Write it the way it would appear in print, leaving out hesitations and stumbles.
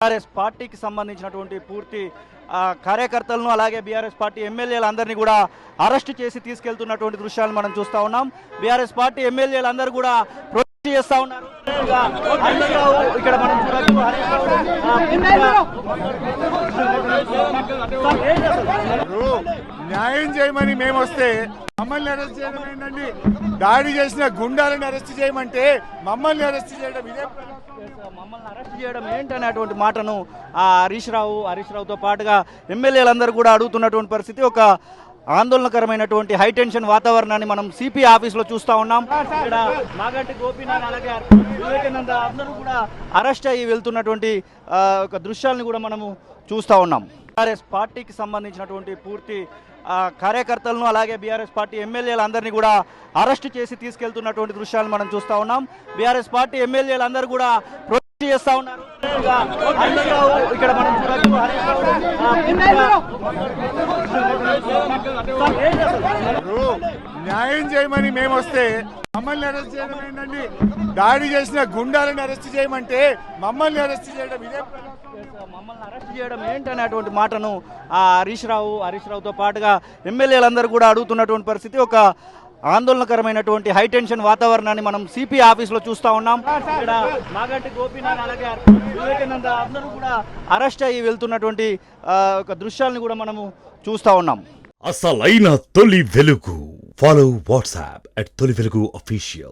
BRS పార్టీకి సంబంధించినటువంటి పూర్తి కార్యకర్తలను అలాగే బీఆర్ఎస్ పార్టీ ఎమ్మెల్యేలందరినీ కూడా అరెస్ట్ చేసి తీసుకెళ్తున్నటువంటి దృశ్యాలను మనం చూస్తూ ఉన్నాం. బీఆర్ఎస్ పార్టీ ఎమ్మెల్యేలందరూ కూడా ప్రొటెస్ట్ చేస్తూ ఉన్నారు. ఇక్కడ మనం చూడొచ్చు న్యాయం చేయమని మేము వస్తే మమ్మల్ని అరెస్ట్ చేయడం ఏంటండి? దాడి చేసిన గుండాలను అరెస్ట్ చేయమంటే మమ్మల్ని అరెస్ట్ చేయడం ఇదే. మమ్మల్ని అరెస్ట్ చేయడం ఏంటనేటువంటి మాటను హరీష్ రావుతో పాటుగా ఎమ్మెల్యేలందరూ కూడా అడుగుతున్నటువంటి పరిస్థితి. ఒక ఆందోళనకరమైనటువంటి హై టెన్షన్ వాతావరణాన్ని మనం సిపి ఆఫీస్లో చూస్తూ ఉన్నాం. ఇక్కడ మాగంటి గోపీనాథ్ అలాగే వివేకానంద అందరూ కూడా అరెస్ట్ అయ్యి వెళ్తున్నటువంటి ఒక దృశ్యాలను కూడా మనము చూస్తూ ఉన్నాం. బీఆర్ఎస్ పార్టీకి సంబంధించినటువంటి పూర్తి కార్యకర్తలను అలాగే బీఆర్ఎస్ పార్టీ ఎమ్మెల్యేలందరినీ కూడా అరెస్ట్ చేసి తీసుకెళ్తున్నటువంటి దృశ్యాలను మనం చూస్తూ ఉన్నాం. బీఆర్ఎస్ పార్టీ ఎమ్మెల్యేలందరూ కూడా ప్రొటెస్ట్ చేస్తూ ఉన్నారు. ఇక్కడ మనం చూడొచ్చు న్యాయం చేయమని మేము వస్తే మమ్మల్ని అరెస్ట్ చేయడం ఏంటండి? దాడి చేసిన గుండాలను అరెస్ట్ చేయమంటే మమ్మల్ని అరెస్ట్ చేయడం ఇదే. మమ్మల్ని అరెస్ట్ చేయడం ఏంటనేటువంటి మాటను హరీష్ రావుతో పాటుగా ఎమ్మెల్యేలందరూ కూడా అడుగుతున్నటువంటి పరిస్థితి. ఒక ఆందోళనకరమైనటువంటి హై టెన్షన్ వాతావరణాన్ని మనం సిపి ఆఫీస్లో చూస్తూ ఉన్నాం. ఇక్కడ మాగంటి గోపీనాథ్ అలాగే వివేకానంద అందరూ కూడా అరెస్ట్ అయ్యి వెళ్తున్నటువంటి ఒక దృశ్యాలను కూడా మనము చూస్తూ ఉన్నాం. అసలైన తొలి వెలుగు. ఫాలో వాట్సాప్ @తొలి వెలుగు అఫీషియల్.